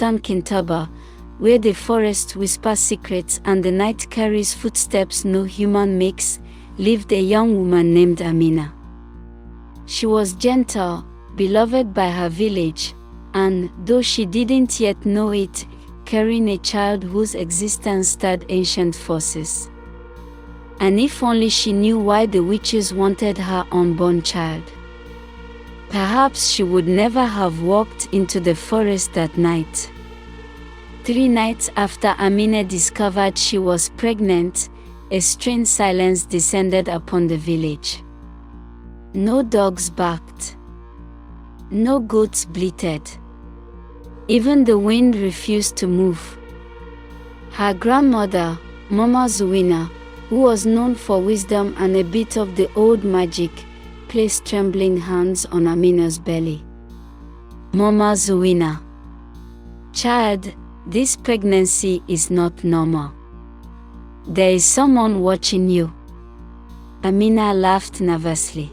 eastern Kintaba, where the forest whispers secrets and the night carries footsteps no human makes, lived a young woman named Amina. She was gentle, beloved by her village, and, though she didn't yet know it, carrying a child whose existence stirred ancient forces. And if only she knew why the witches wanted her unborn child, perhaps she would never have walked into the forest that night. 3 nights after Amina discovered she was pregnant, a strange silence descended upon the village. No dogs barked. No goats bleated. Even the wind refused to move. Her grandmother, Mama Zuwina, who was known for wisdom and a bit of the old magic, placed trembling hands on Amina's belly. Mama Zuwina. Child, this pregnancy is not normal. There is someone watching you. Amina laughed nervously.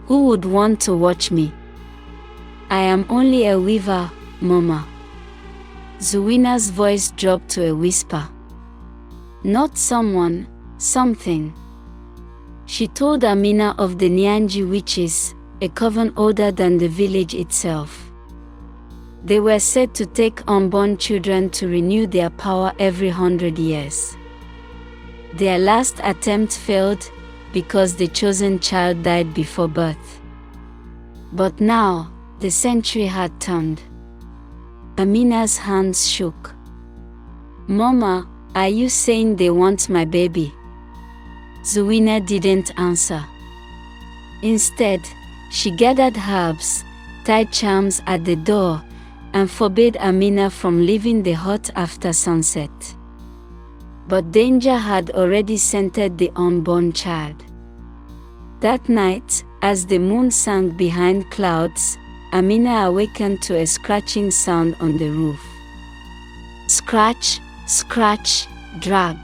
Who would want to watch me? I am only a weaver, Mama. Zuwina's voice dropped to a whisper. Not someone, something. She told Amina of the Nyanji witches, a coven older than the village itself. They were said to take unborn children to renew their power every 100 years. Their last attempt failed because the chosen child died before birth. But now, the century had turned. Amina's hands shook. Mama, are you saying they want my baby? Zuwina didn't answer. Instead, she gathered herbs, tied charms at the door, and forbade Amina from leaving the hut after sunset. But danger had already scented the unborn child. That night, as the moon sank behind clouds, Amina awakened to a scratching sound on the roof. Scratch, scratch, drag.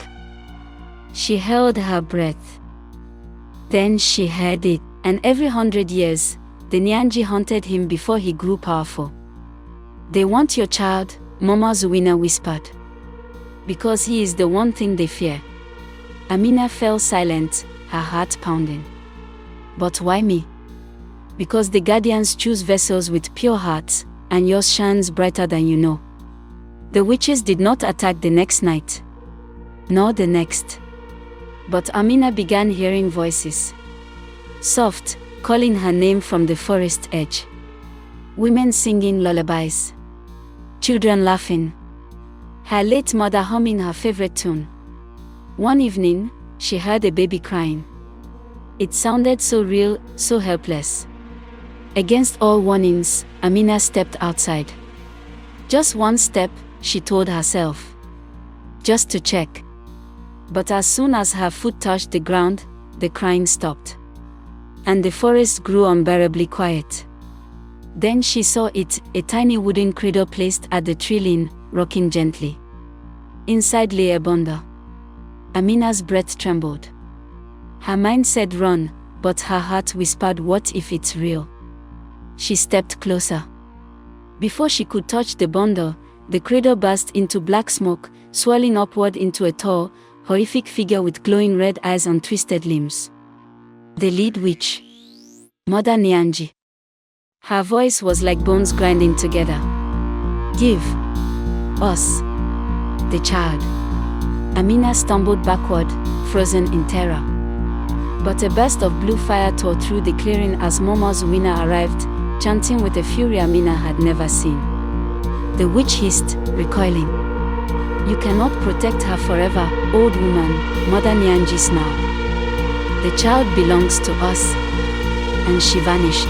She held her breath. Then she heard it, and every 100 years, the Nyanji hunted him before he grew powerful. They want your child, Mama Zuwina whispered. Because he is the one thing they fear. Amina fell silent, her heart pounding. But why me? Because the guardians choose vessels with pure hearts, and yours shines brighter than you know. The witches did not attack the next night, nor the next. But Amina began hearing voices. Soft, calling her name from the forest edge. Women singing lullabies. Children laughing. Her late mother humming her favorite tune. One evening, she heard a baby crying. It sounded so real, so helpless. Against all warnings, Amina stepped outside. Just one step, she told herself. Just to check. But as soon as her foot touched the ground, the crying stopped. And the forest grew unbearably quiet. Then she saw it, a tiny wooden cradle placed at the tree line, rocking gently. Inside lay a bundle. Amina's breath trembled. Her mind said run, but her heart whispered what if it's real? She stepped closer. Before she could touch the bundle, the cradle burst into black smoke, swirling upward into a tall, horrific figure with glowing red eyes and twisted limbs. The lead witch. Mother Nyanji. Her voice was like bones grinding together. Give us the child. Amina stumbled backward, frozen in terror. But a burst of blue fire tore through the clearing as Mama Zuwina arrived, chanting with a fury Amina had never seen. The witch hissed, recoiling. You cannot protect her forever, old woman, Mother Nyanji snarled. The child belongs to us. And she vanished.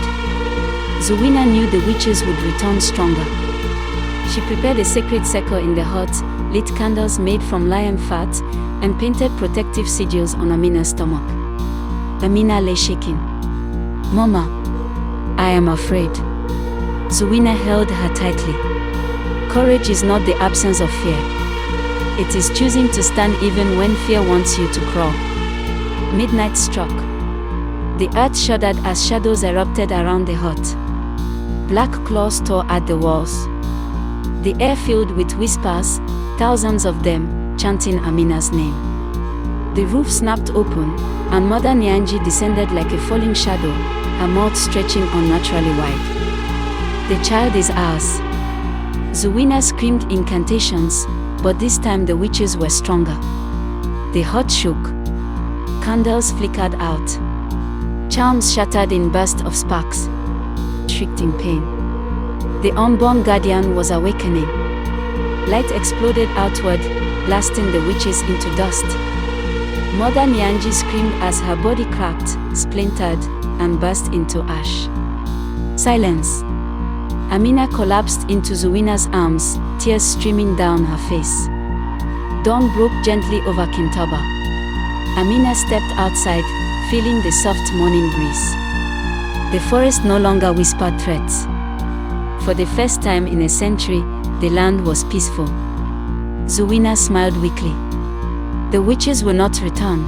Zuwina knew the witches would return stronger. She prepared a sacred circle in the hut, lit candles made from lion fat, and painted protective sigils on Amina's stomach. Amina lay shaking. Mama, I am afraid. Zuwina held her tightly. Courage is not the absence of fear. It is choosing to stand even when fear wants you to crawl. Midnight struck. The earth shuddered as shadows erupted around the hut. Black claws tore at the walls. The air filled with whispers, thousands of them, chanting Amina's name. The roof snapped open, and Mother Nyanji descended like a falling shadow, her mouth stretching unnaturally wide. The child is ours. Zuwina screamed incantations, but this time the witches were stronger. The hut shook. Candles flickered out. Charms shattered in bursts of sparks. Shrieked in pain. The unborn guardian was awakening. Light exploded outward, blasting the witches into dust. Mother Nyanji screamed as her body cracked, splintered, and burst into ash. Silence. Amina collapsed into Zuwina's arms, tears streaming down her face. Dawn broke gently over Kintaba. Amina stepped outside, feeling the soft morning breeze. The forest no longer whispered threats. For the first time in a century, the land was peaceful. Zuwina smiled weakly. The witches will not return.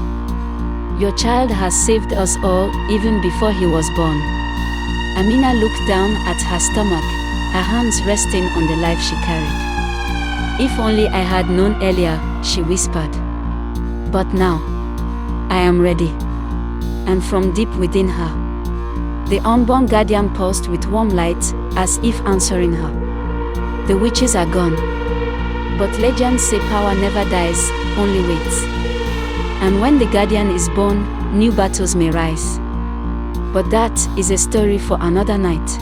Your child has saved us all, even before he was born. Amina looked down at her stomach, her hands resting on the life she carried. If only I had known earlier, she whispered. But now, I am ready. And from deep within her, the unborn guardian pulsed with warm light, as if answering her. The witches are gone. But legends say power never dies, only waits. And when the guardian is born, new battles may rise. But that is a story for another night.